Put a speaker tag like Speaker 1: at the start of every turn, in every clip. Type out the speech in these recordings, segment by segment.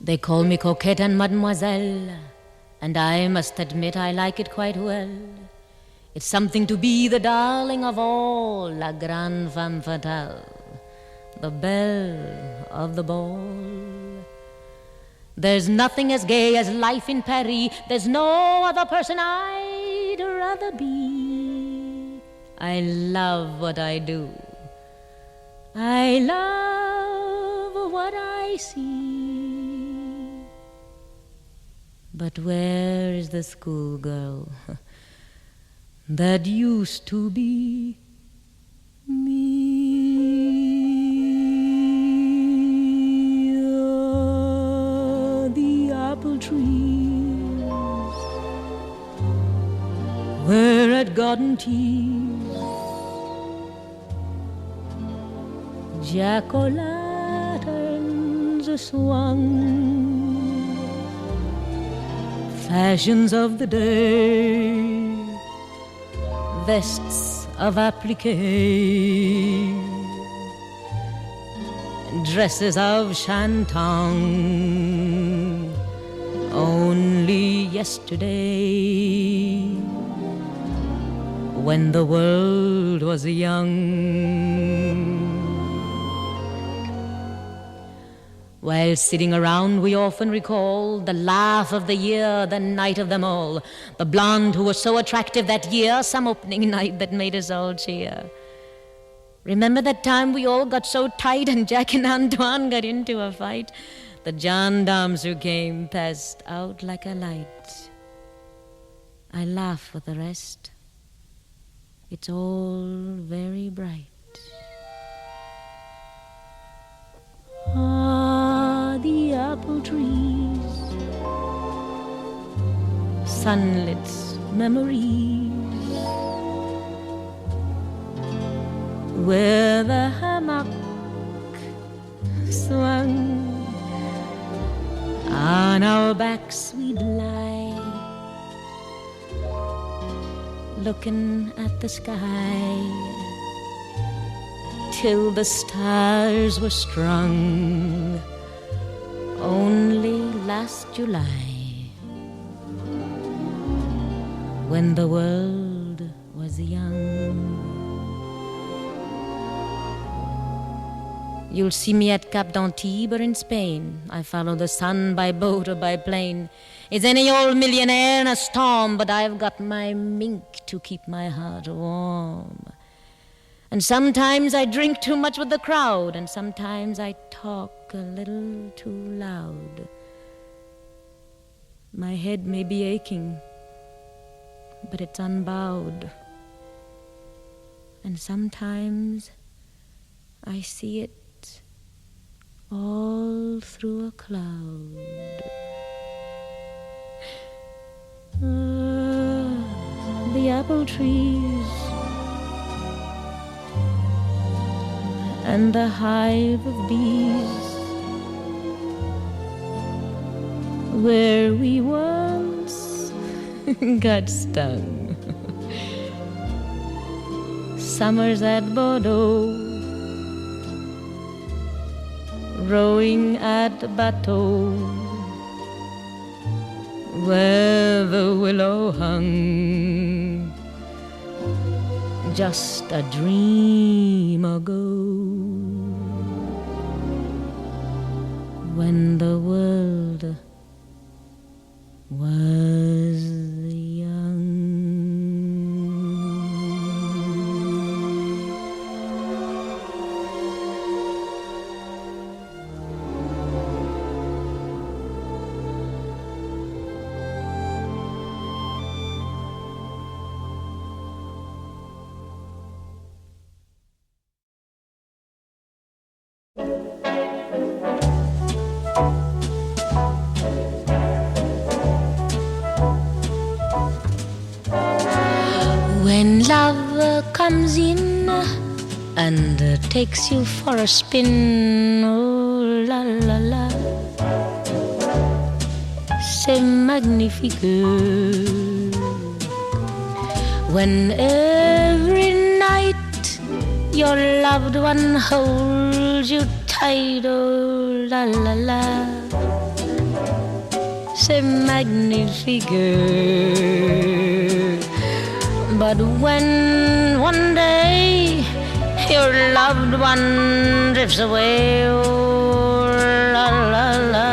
Speaker 1: They call me coquette and mademoiselle, and I must admit I like it quite well. It's something to be the darling of all, la grande femme fatale, the belle of the ball. There's nothing as gay as life in Paris. There's no other person I'd rather be. I love what I do. I love what I see. But where is the schoolgirl that used to be me? The apple trees where at garden teas jack-o'-lanterns swung, fashions of the day, vests of applique, dresses of shantung. Only yesterday, when the world was young. While sitting around, we often recall the laugh of the year, the night of them all. The blonde who was so attractive that year, some opening night that made us all cheer. Remember that time we all got so tight and Jack and Antoine got into a fight? The gendarmes who came passed out like a light. I laugh with the rest. It's all very bright. Ah, the apple trees, sunlit memories, where the hammock swung. On our backs we'd lie, looking at the sky, till the stars were strung. Only last July, when the world was young. You'll see me at Cap d'Antibes or in Spain. I follow the sun by boat or by plane. It's any old millionaire in a storm, but I've got my mink to keep my heart warm. And sometimes I drink too much with the crowd, and sometimes I talk a little too loud. My head may be aching, but it's unbowed. And sometimes I see it all through a cloud. The apple trees and the hive of bees, where we once got stung. Summers at Bordeaux, rowing at bateau, where the willow hung, just a dream ago, when the world was young. When love comes in and takes you for a spin, oh la la la, c'est magnifique. When every night your loved one holds you tight, oh la la la, c'est magnifique. But when one day your loved one drifts away, oh la la la,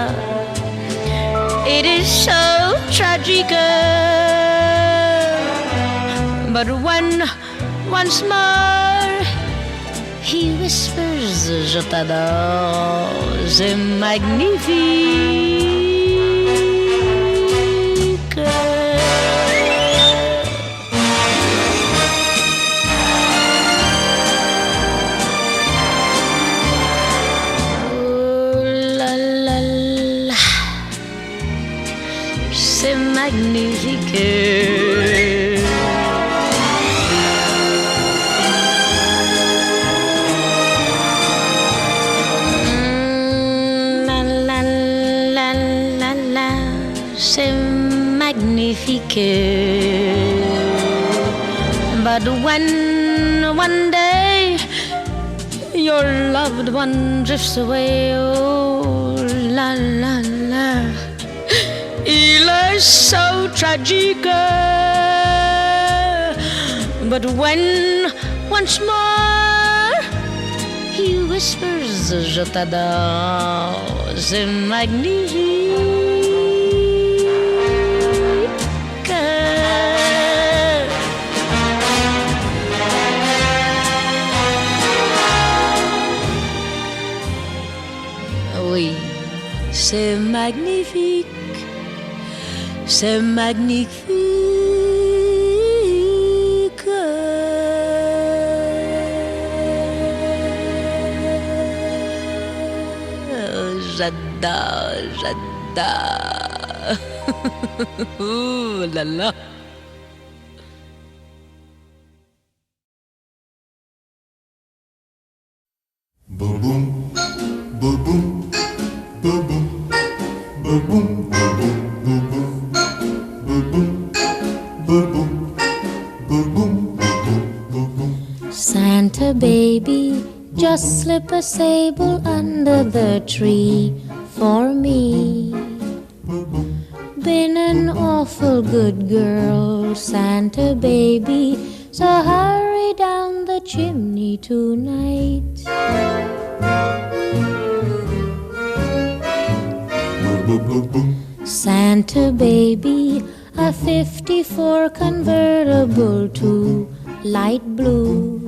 Speaker 1: it is so tragic. But when once more he whispers je t'adore, c'est magnifique. C'est magnifique. La la la la la, c'est magnifique. But when one day your loved one drifts away, oh la la la, il est so tragique. But when once more he whispers je t'adore, c'est magnifique. Oui, c'est magnifique. C'est magnifique. J'adore, j'adore. Oh là là.
Speaker 2: Boom boom, boom boom, boom boom, boom boom, boom boom.
Speaker 3: Santa baby, just slip a sable under the tree for me. Been an awful good girl, Santa baby, so hurry down the chimney tonight. Santa baby, a 54 convertible to light blue.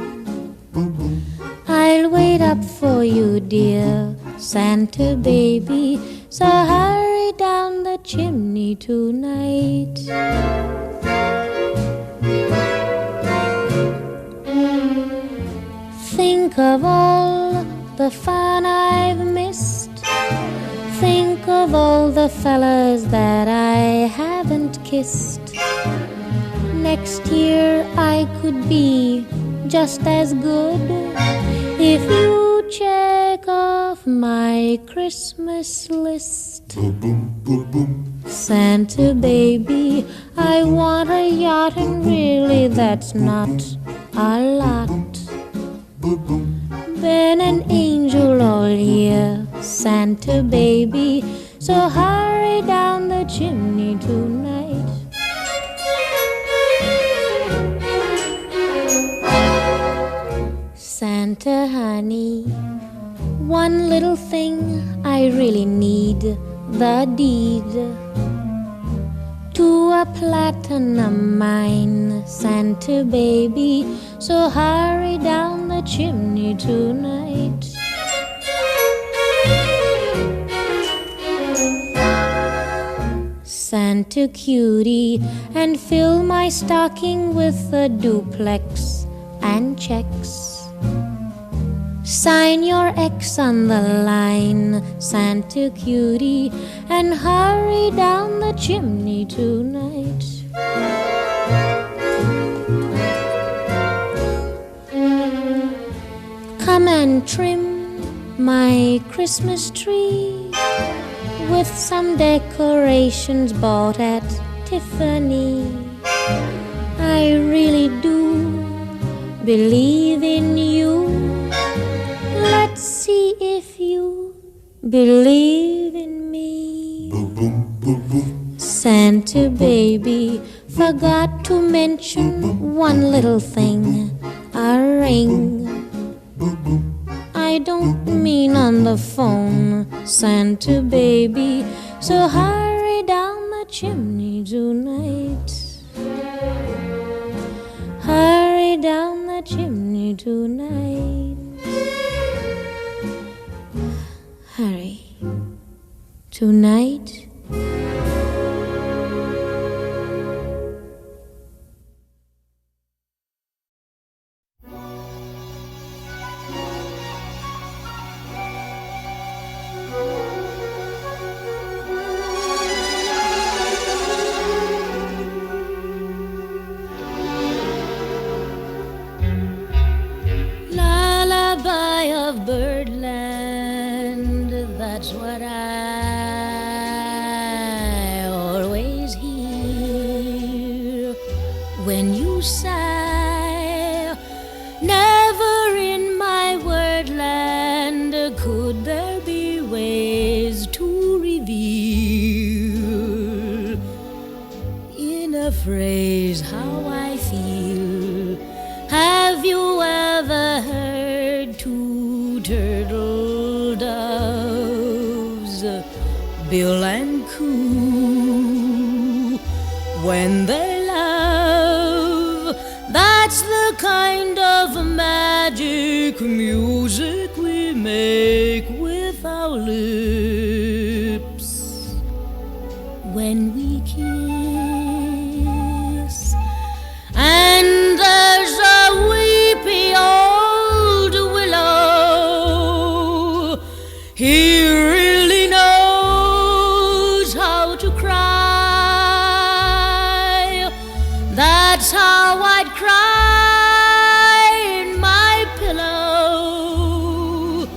Speaker 3: I'll wait up for you, dear Santa baby, so hurry down the chimney tonight. Think of all the fun I've missed. Think of all the fellas that I haven't kissed. Next year I could be just as good if you check off my Christmas list. Santa baby, I want a yacht, and really that's not a lot. Been an angel all year, Santa baby, so hurry down the chimney tonight. Santa honey, one little thing I really need, the deed to a platinum mine, Santa baby, so hurry down the chimney tonight. Santa cutie, and fill my stocking with a duplex and checks. Sign your X on the line, Santa cutie, and hurry down the chimney tonight. Come and trim my Christmas tree with some decorations bought at Tiffany. I really do believe in you. Let's see if you believe in me.
Speaker 2: Boom boom boom boom.
Speaker 3: Santa baby forgot to mention one little thing, a ring. I don't mean on the phone, Santa baby, so hurry down the chimney tonight. Hurry down the chimney tonight. Hurry. Tonight.
Speaker 1: Lullaby of birdland, that's what I always hear when you sigh. Never in my wordland could there be ways to reveal in a phrase how I feel. Have you ever heard two turtle doves bill and coo when they love? That's the kind of magic music we make with our lips when we kiss. And there's a weepy old willow, he really knows how to cry. That's how I'd cry in my pillow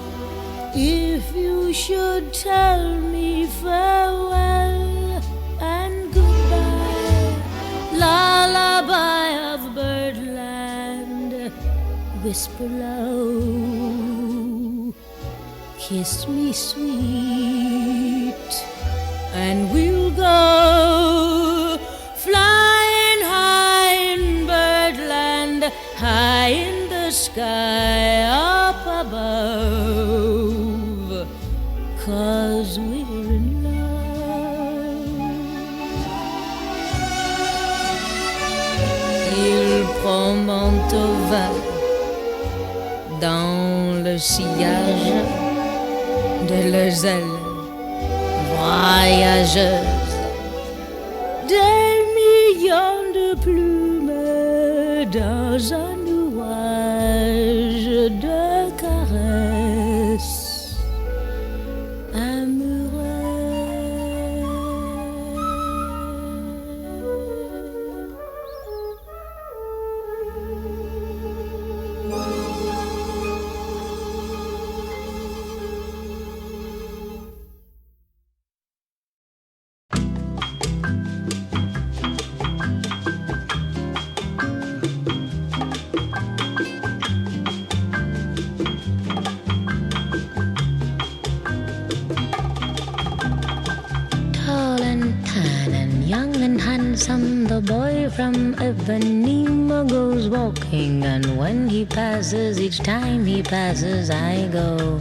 Speaker 1: if you should tell me farewell and goodbye. Lullaby of birdland, whisper low, kiss me sweet, and we'll go flying high in birdland, high in the sky up above, 'cause we're in love. Il promontova dans le sillage de leurs ailes voyageuses. Des millions de plumes dans un nuage de caresses handsome, the boy from Ipanema goes walking, and when he passes, each time he passes, I go.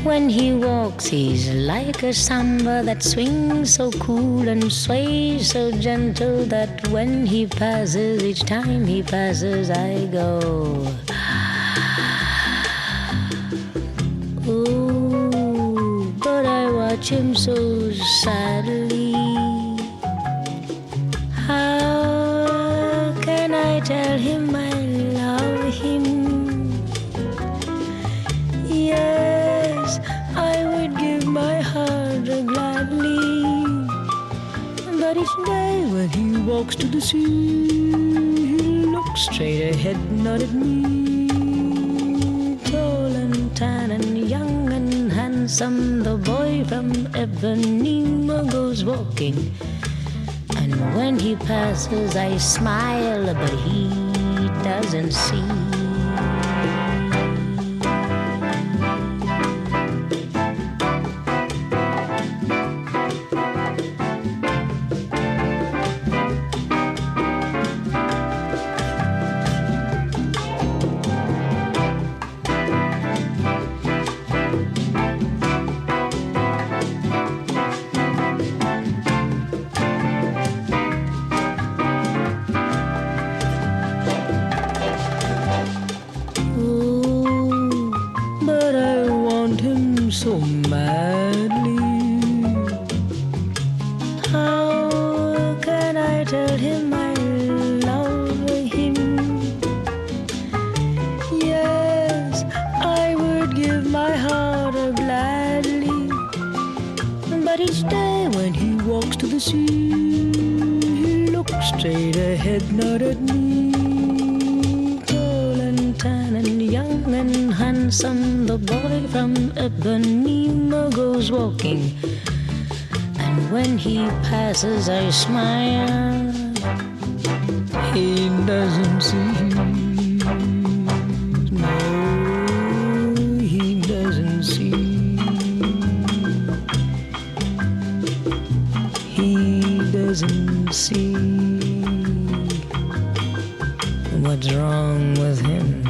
Speaker 1: When he walks, he's like a samba that swings so cool and sways so gentle that when he passes, each time he passes, I go. Oh, but I watch him so sadly. How can I tell him I love him? Yes, I would give my heart gladly, but each day when he walks to the sea, he looks straight ahead, not at me. Tall and tan and young and handsome, the boy from Ipanema goes walking, and when he passes I smile, but he doesn't see.
Speaker 3: tell him I love him. Yes, I would give my heart gladly. But each day when he walks to the sea, he looks straight ahead, not at me. Tall and tan and young and handsome, the boy from Ipanema goes walking. And when he passes, I smile. He doesn't see. No, he doesn't see. He doesn't see what's wrong with him.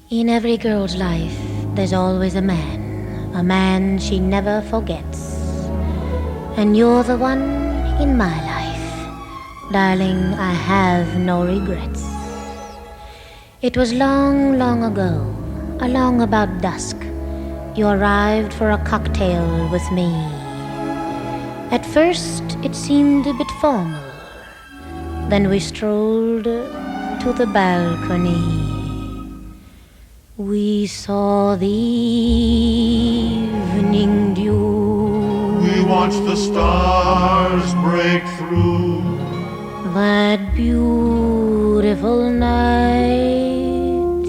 Speaker 3: In every girl's life, there's always a man she never forgets. And you're the one in my life, darling, I have no regrets. It was long, long ago, along about dusk, you arrived for a cocktail with me. At first, it seemed a bit formal. Then we strolled to the balcony. We saw the evening dew.
Speaker 2: We watched the stars break through.
Speaker 3: That beautiful night.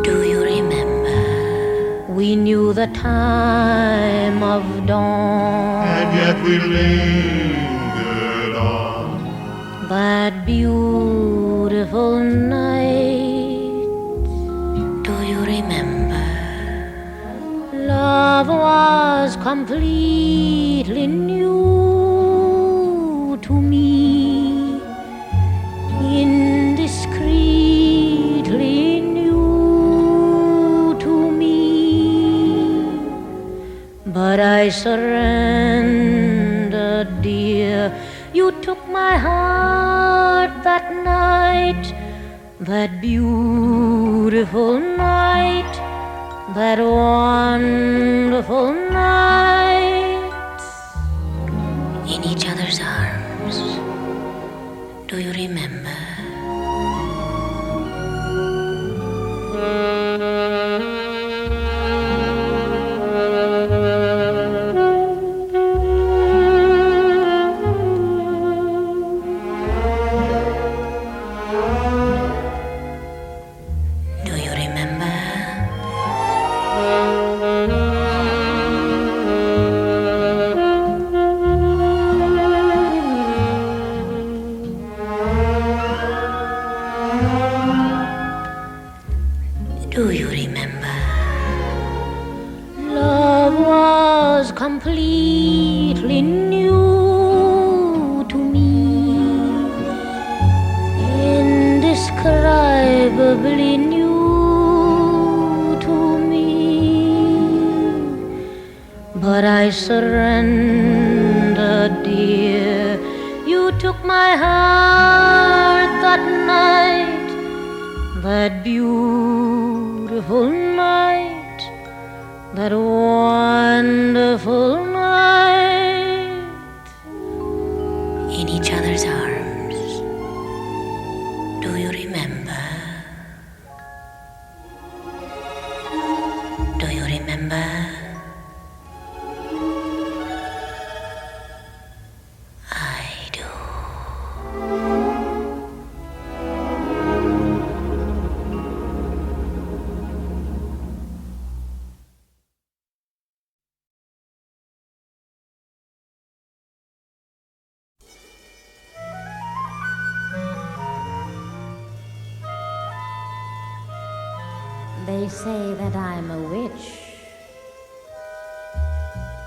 Speaker 3: Do you remember? We knew the time of dawn.
Speaker 2: And yet we lingered on.
Speaker 3: That beautiful night. Love was completely new to me, indiscreetly new to me. But I surrendered, dear. You took my heart that night, that beautiful night. That wonderful night, in each other's arms. Do you remember? Do you remember? Love was completely new to me, indescribably new to me. But I surrendered, dear. You took my heart that night, that beautiful night, that wonderful night, in each other's arms. Do you remember? Do you remember? They say that I'm a witch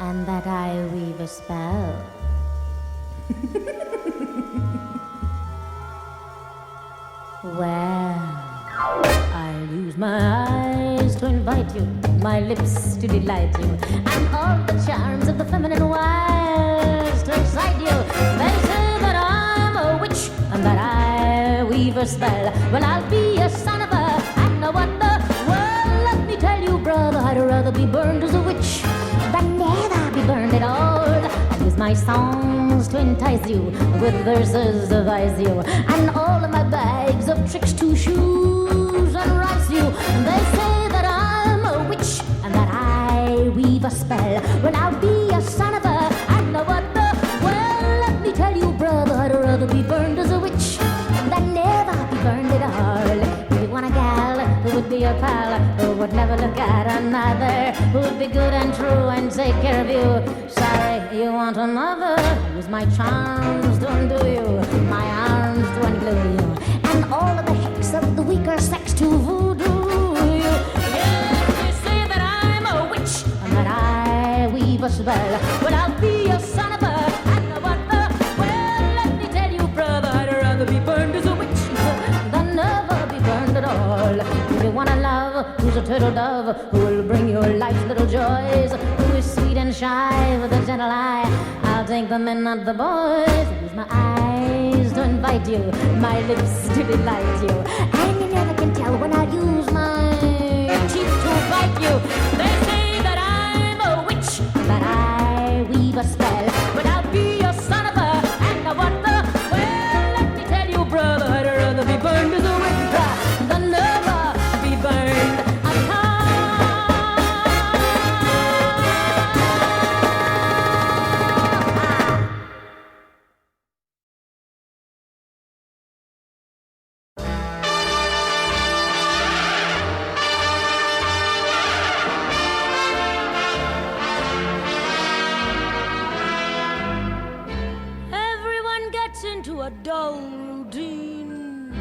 Speaker 3: and that I weave a spell. Well, I'll use my eyes
Speaker 1: eyes to invite you, my lips to delight you, and all the charms of the feminine wiles to excite you. They say that I'm a witch and that I weave a spell. Well, I'll be a son of a and no wonder. Well, let me tell you, brother, I'd rather be burned as a witch than never be burned at all. I use my songs to entice you, with verses to advise you, and all of my bags of tricks to shoes and rise you. And they say that I'm a witch and that I weave a spell. Well, I'll be a son of a and no wonder. Well, let me tell you, brother, I'd rather be burned as a witch than never be burned at all. If you want a gal who would be your pal, who would never look at another, who would be good and true and take care of you, sorry, you want another. Use my charms to undo you, my arms to unglue you, and all of the hicks of the weaker sex to voodoo you. Yes, they say that I'm a witch and that I weave a spell. Well, I'll be a son of a and a wonder. Well, let me tell you, brother, I'd rather be burned as a witch than never be burned at all. If you want a love who's a turtle dove, who will bring you life's little joys, who is sweet and shy with a gentle eye, I'll take the men, not the boys. Use my eyes to invite you, my lips to delight you, and you never can tell when I'll use my teeth to bite you. They say that I'm a witch, that I weave a spell, but I'll be a son of a and a wonder. Well, let me tell you, brother, I'd rather be burned as a witch than never be burned at all. Everyone gets into a dull routine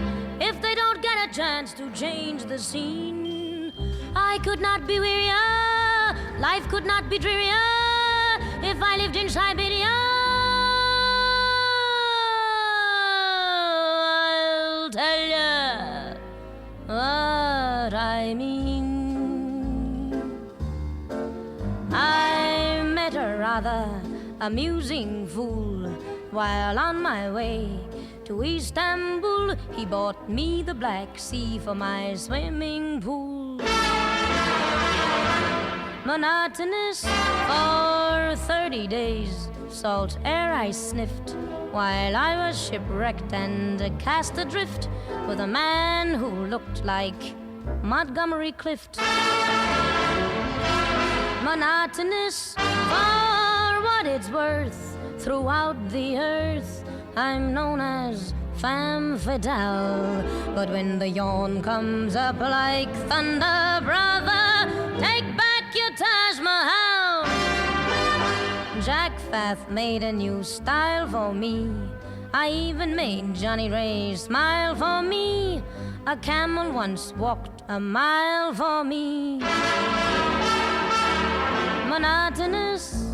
Speaker 1: if they don't get a chance to change the scene. I could not be wearier, life could not be drearier if I lived in Siberia. I'll tell you what I mean. I met a rather amusing fool while on my way to Istanbul. He bought me the Black Sea for my swimming pool. Monotonous for 30 days, salt air I sniffed while I was shipwrecked and cast adrift with a man who looked like Montgomery Clift. Monotonous for what it's worth, throughout the earth I'm known as femme fatale. But when the yawn comes up like thunder, brother, take back your Taj Mahal. Jack Fath made a new style for me. I even made Johnny Ray smile for me. A camel once walked a mile for me. Monotonous,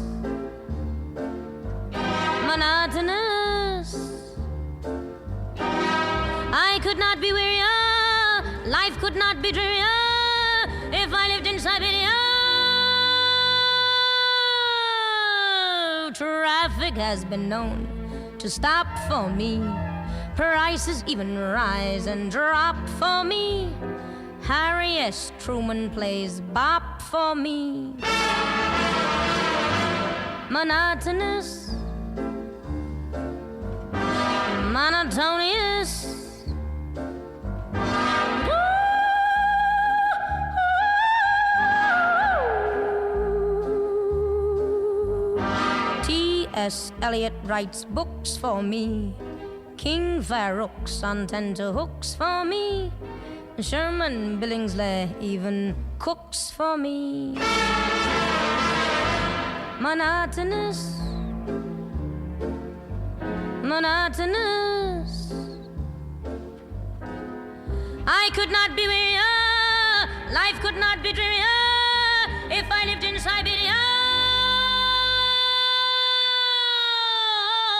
Speaker 1: monotonous. I could not be wearier, life could not be drearier if I lived in Siberia. Traffic has been known to stop for me. Prices even rise and drop for me. Harry S. Truman plays bop for me. Monotonous, monotonous. T.S. Eliot writes books for me. King Farouk's on tenterhooks for me. Sherman Billingsley even cooks for me. Monotonous, monotonous. I could not be wearier, life could not be drearier if I lived in Siberia.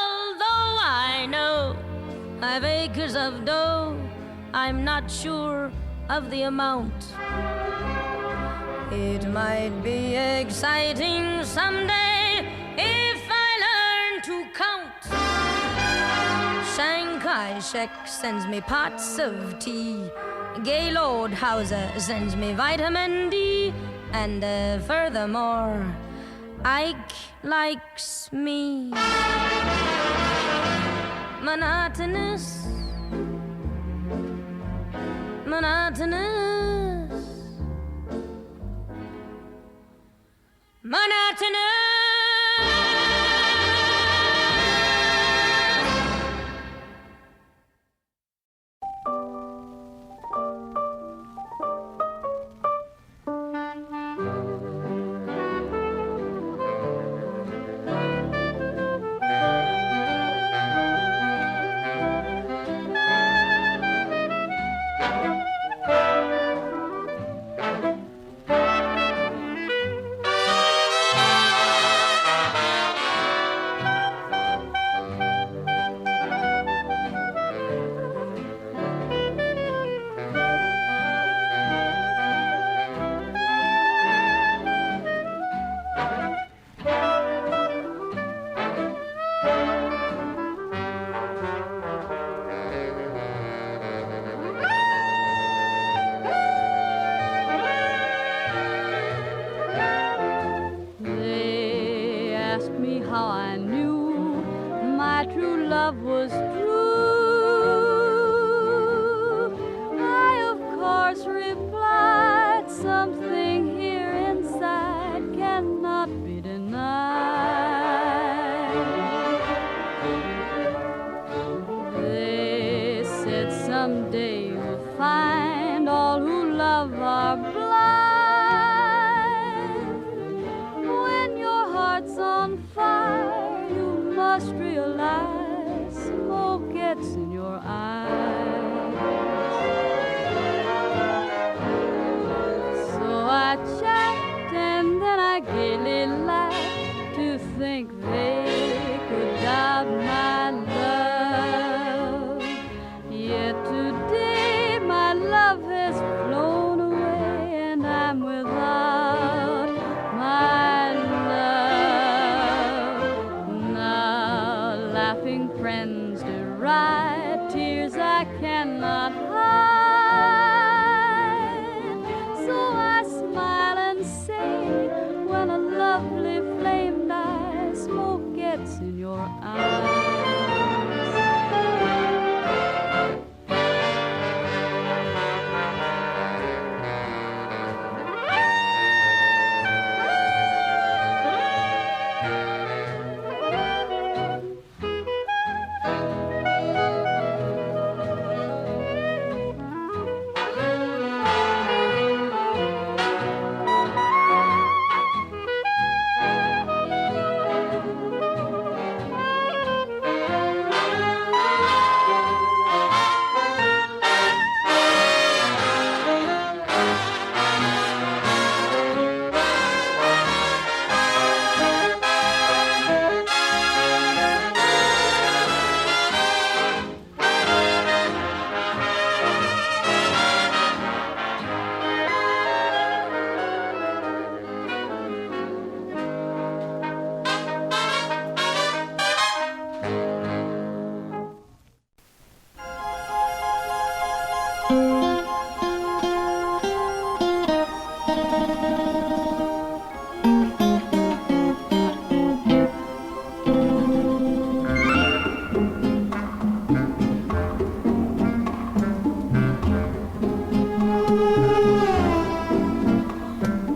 Speaker 1: Although I know I've acres of dough, I'm not sure of the amount
Speaker 4: It might be exciting someday if I learn to count. Shanghai Shek sends me pots of tea. Gaylord Hauser sends me vitamin D. And furthermore, Ike likes me. Monotonous, monotonous, monotonous.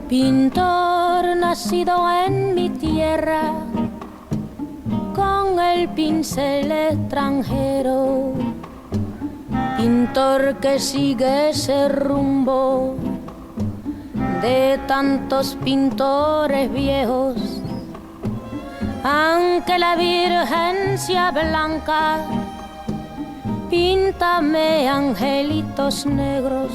Speaker 1: Pintor nacido en mi tierra, con el pincel extranjero, pintor que sigue ese rumbo de tantos pintores viejos, aunque la Virgen sea blanca, píntame angelitos negros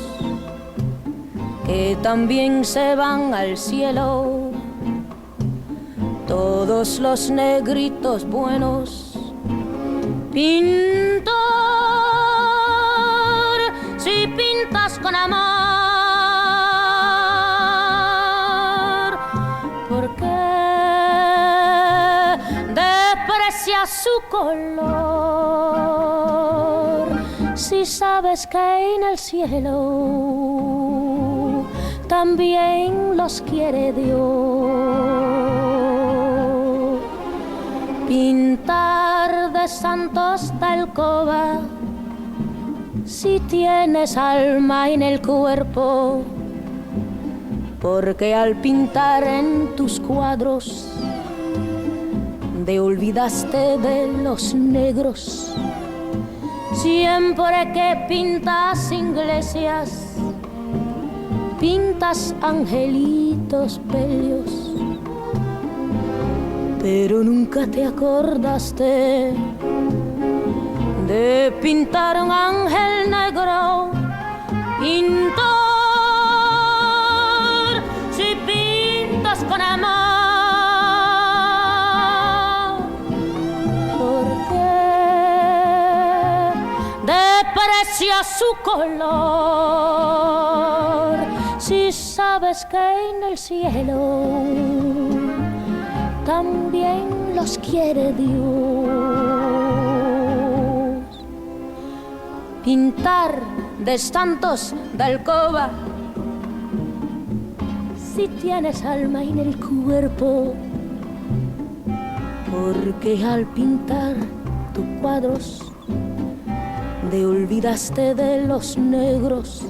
Speaker 1: que también se van al cielo, todos los negritos buenos. Pintor, si pintas con amor,
Speaker 3: su color. Si sabes que en el cielo también los quiere Dios. Pintar de santos de alcoba, si tienes alma en el cuerpo, porque al pintar en tus cuadros te olvidaste de los negros. Siempre que pintas iglesias, pintas angelitos bellos, pero nunca te acordaste de pintar un ángel negro. Pintor, si pintas con amor, ¿por qué desprecias su color? Si sabes que en el cielo también los quiere Dios. Pintar de santos de alcoba, si tienes alma en el cuerpo, porque al pintar tus cuadros te olvidaste de los negros.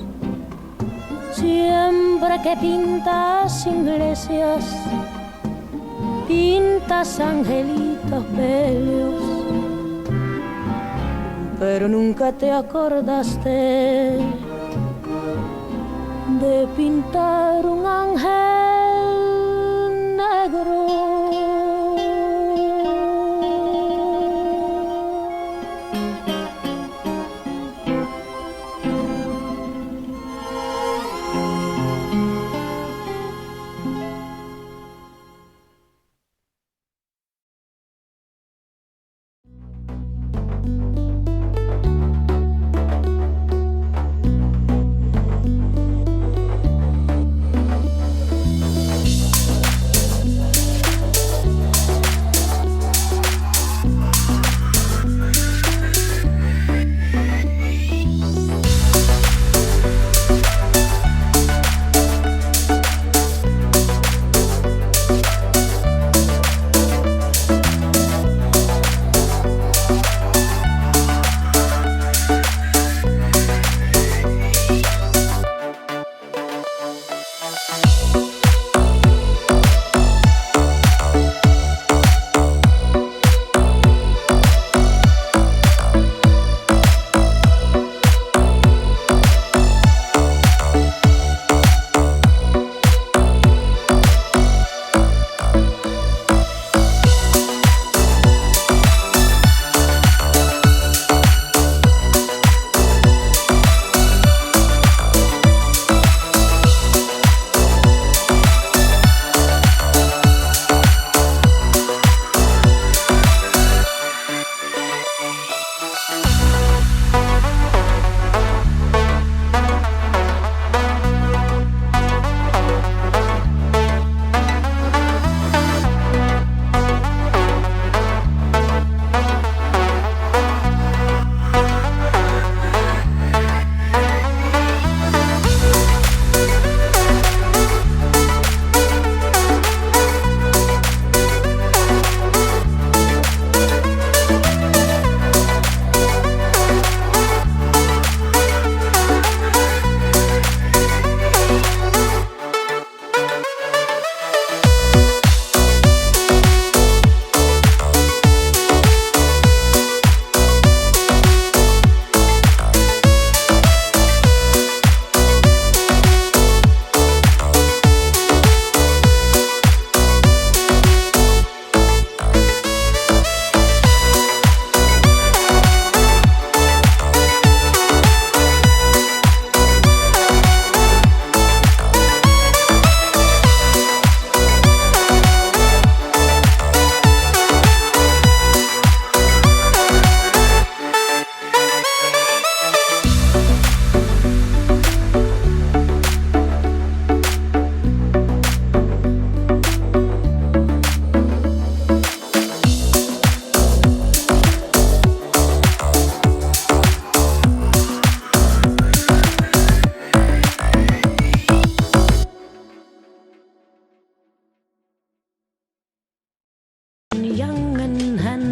Speaker 3: Siempre que pintas iglesias, pintas angelitos bellos, pero nunca te acordaste de pintar un ángel negro.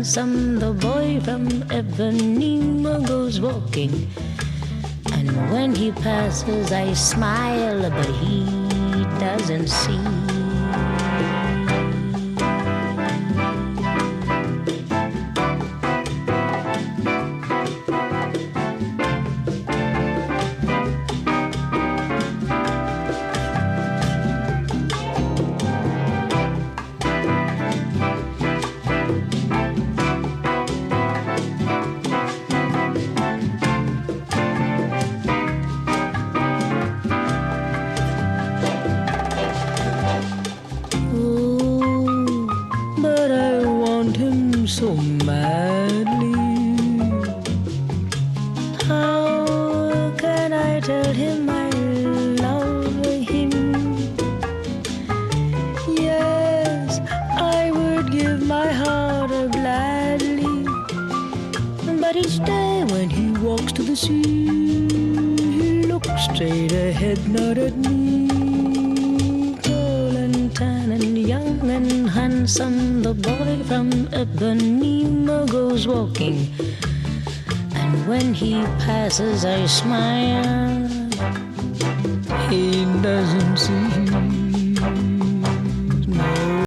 Speaker 1: handsome, the boy from Ipanema goes walking. And when he passes, I smile, but he doesn't see. So madly, how can I tell him I love him? Yes, I would give my heart gladly, but each day when he walks to the sea, he looks straight ahead, not at me. Tall and tan and young and handsome, the boy from Ipanema goes walking. And when he passes, I smile. He doesn't see.